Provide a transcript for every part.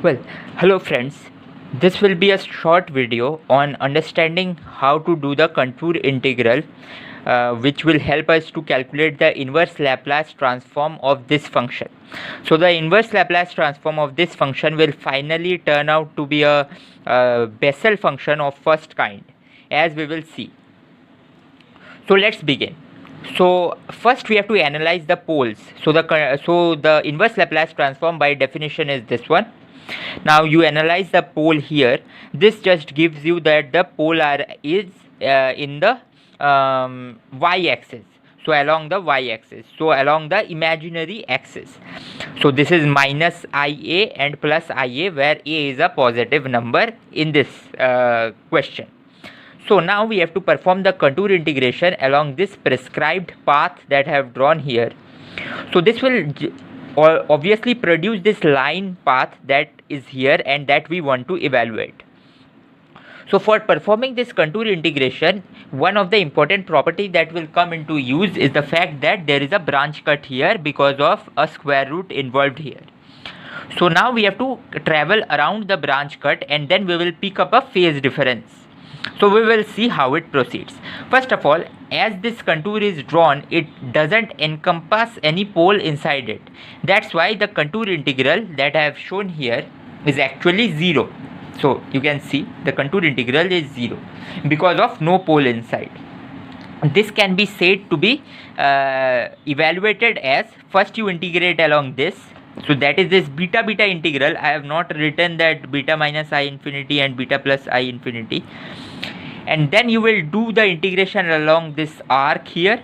Well, hello friends. This will be a short video on understanding how to do the contour integral, which will help us to calculate the inverse Laplace transform of this function. So the inverse Laplace transform of this function will finally turn out to be a Bessel function of first kind, as we will see. So let's begin. So first we have to analyze the poles. So the inverse Laplace transform by definition is this one. Now you analyze the pole here. This just gives you that the polar is in the y-axis. So along the y-axis. So along the imaginary axis. So this is minus IA and plus IA, where A is a positive number in this question. So now we have to perform the contour integration along this prescribed path that I have drawn here. So this will obviously produce this line path that is here and that we want to evaluate. So for performing this contour integration, one of the important property that will come into use is the fact that there is a branch cut here because of a square root involved here. So now we have to travel around the branch cut and then we will pick up a phase difference. So we will see how it proceeds. First of all, as this contour is drawn, it doesn't encompass any pole inside it. That's why the contour integral that I have shown here is actually 0. So you can see the contour integral is 0 because of no pole inside. This can be said to be evaluated as, first you integrate along this. So that is this beta integral. I have not written that beta minus I infinity and beta plus I infinity. And then you will do the integration along this arc here.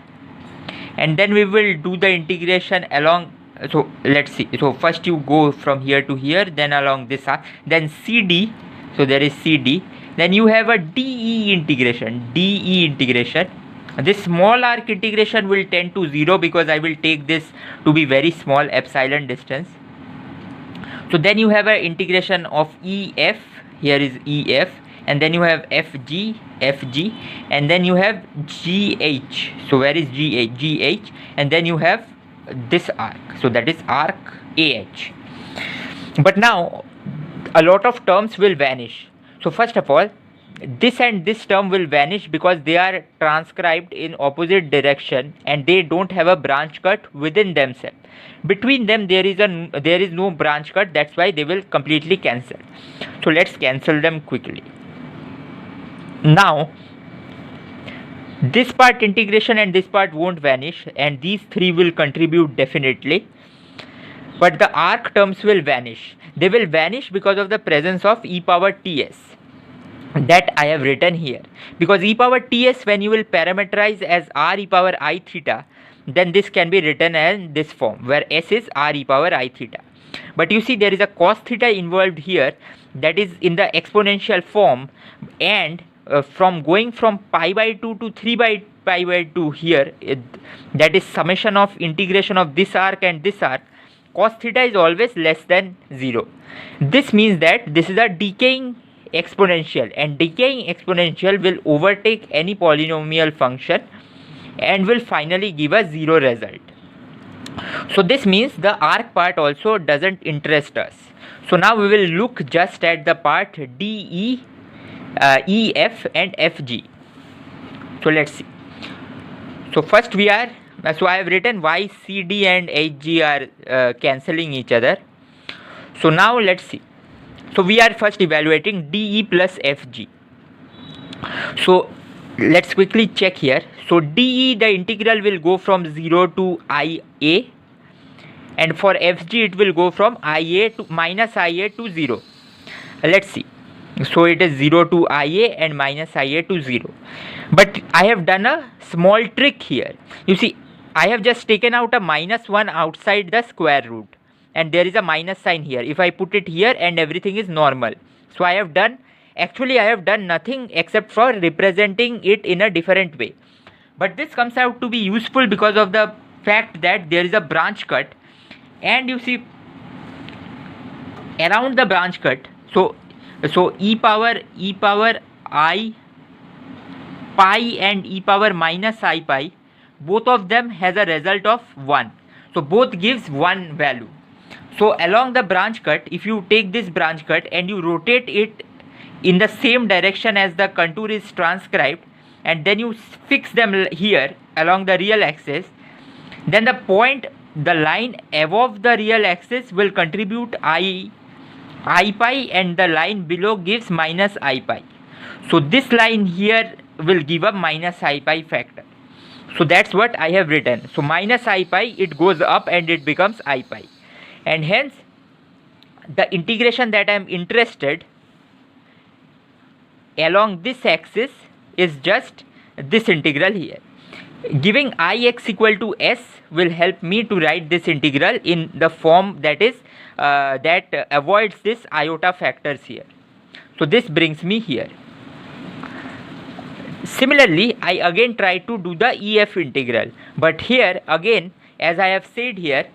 And then we will do the integration along, so let's see. So first you go from here to here, then along this arc, then CD. So there is CD. Then you have a DE integration. This small arc integration will tend to 0 because I will take this to be very small epsilon distance. So then you have an integration of EF. Here is EF. And then you have FG, and then you have GH. So where is GH? And then you have this arc. So that is arc AH. But now a lot of terms will vanish. So first of all, this and this term will vanish because they are transcribed in opposite direction and they don't have a branch cut within themselves. Between them there is no branch cut. That's why they will completely cancel. So let's cancel them quickly. Now this part integration and this part won't vanish, and these three will contribute definitely, but the arc terms will vanish. They will vanish because of the presence of e power ts that I have written here, because e power ts, when you will parameterize as r e power I theta, then this can be written in this form where s is r e power I theta. But you see there is a cos theta involved here that is in the exponential form, and from going from pi by 2 to 3 by pi by 2 here, that is summation of integration of this arc and this arc, cos theta is always less than 0. This means that this is a decaying exponential, and decaying exponential will overtake any polynomial function and will finally give a 0 result. So this means the arc part also doesn't interest us. So now we will look just at the part DE, EF and FG. So let's see. So first we are, so I have written why CD and HG are cancelling each other. So now let's see. So we are first evaluating DE plus FG. So let's quickly check here. So DE, the integral will go from 0 to IA, and for FG it will go from IA to minus IA to 0. Let's see. So it is 0 to IA and minus IA to 0. But I have done a small trick here. You see, I have just taken out a minus 1 outside the square root, and there is a minus sign here. If I put it here and everything is normal. So I have done nothing except for representing it in a different way. But this comes out to be useful because of the fact that there is a branch cut, and you see around the branch cut, so e power I pi and e power minus I pi, both of them has a result of 1. So both gives 1 value. So along the branch cut, if you take this branch cut and you rotate it in the same direction as the contour is transcribed, and then you fix them here along the real axis, then the point, the line above the real axis will contribute I pi, and the line below gives minus I pi. So this line here will give a minus I pi factor. So that's what I have written. So minus I pi, it goes up and it becomes I pi, and hence the integration that I am interested along this axis is just this integral here. Giving ix equal to s will help me to write this integral in the form that is that avoids this iota factors here. So this brings me here. Similarly, I again try to do the EF integral, but here again, as I have said here,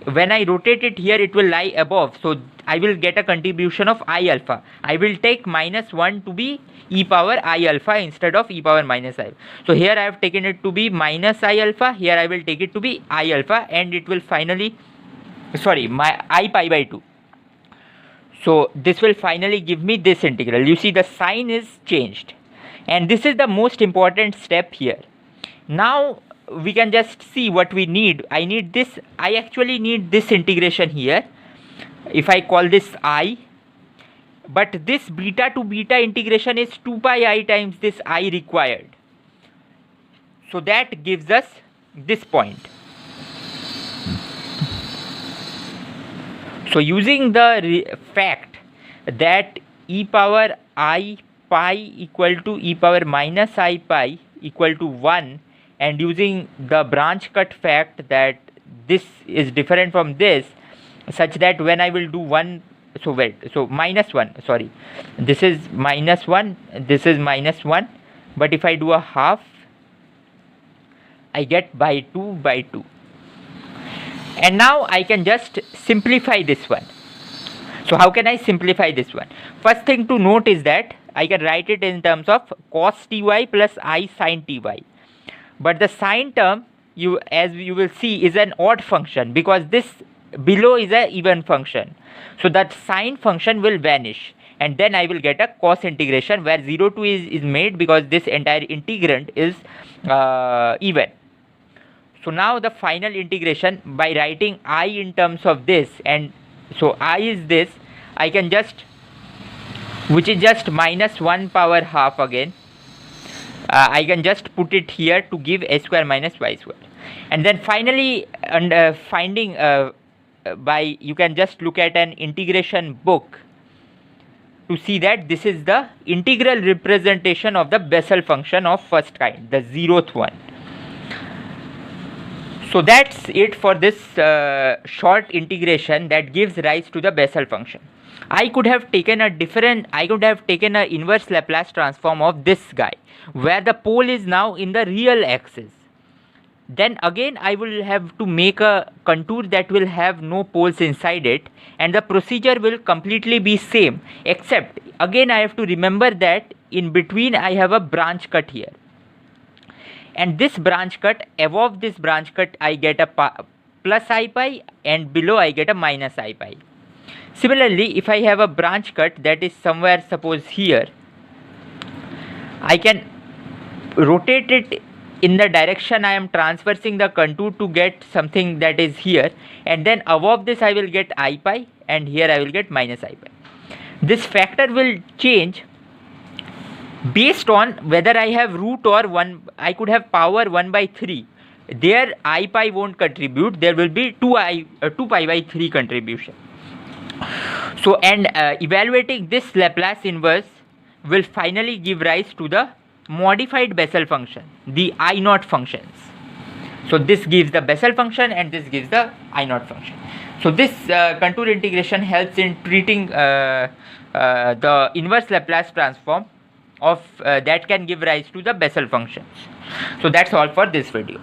when I rotate it here, it will lie above, so I will get a contribution of I alpha. I will take minus 1 to be e power I alpha instead of e power minus I. So here I have taken it to be minus I alpha, here I will take it to be I alpha, and it will finally, my I pi by 2. So this will finally give me this integral. You see the sign is changed, and this is the most important step here. Now we can just see what we need. I need this, I actually need this integration here, if I call this I, but this beta to beta integration is 2 pi I times this I required. So that gives us this point. So using the fact that e power I pi equal to e power minus I pi equal to 1, and using the branch cut fact that this is different from this, such that when I will do 1, so minus 1, this is minus 1, this is minus 1, but if I do a half, I get by 2 by 2. And now I can just simplify this one. So how can I simplify this one? First thing to note is that I can write it in terms of cos ty plus I sin ty. But the sine term, as you will see, is an odd function, because this below is an even function. So that sine function will vanish, and then I will get a cos integration where 0 to is made, because this entire integrand is even. So now the final integration, by writing I in terms of this, and so I is this, I can just, which is just minus 1 power half again, I can just put it here to give a square minus y square. And then finally, finding by, you can just look at an integration book to see that this is the integral representation of the Bessel function of first kind, the 0th one. So that's it for this short integration that gives rise to the Bessel function. I could have taken an inverse Laplace transform of this guy, where the pole is now in the real axis. Then again I will have to make a contour that will have no poles inside it, and the procedure will completely be same, except again I have to remember that in between I have a branch cut here, and this branch cut, above this branch cut I get a plus I pi, and below I get a minus I pi. Similarly, if I have a branch cut that is somewhere, suppose here, I can rotate it in the direction I am transversing the contour to get something that is here, and then above this I will get I pi, and here I will get minus I pi. This factor will change based on whether I have root or 1. I could have power 1 by 3. There I pi won't contribute, there will be 2 pi by 3 contribution. So, and evaluating this Laplace inverse will finally give rise to the modified Bessel function, the I0 functions. So this gives the Bessel function, and this gives the I0 function. So this contour integration helps in treating the inverse Laplace transform of that can give rise to the Bessel functions. So that's all for this video.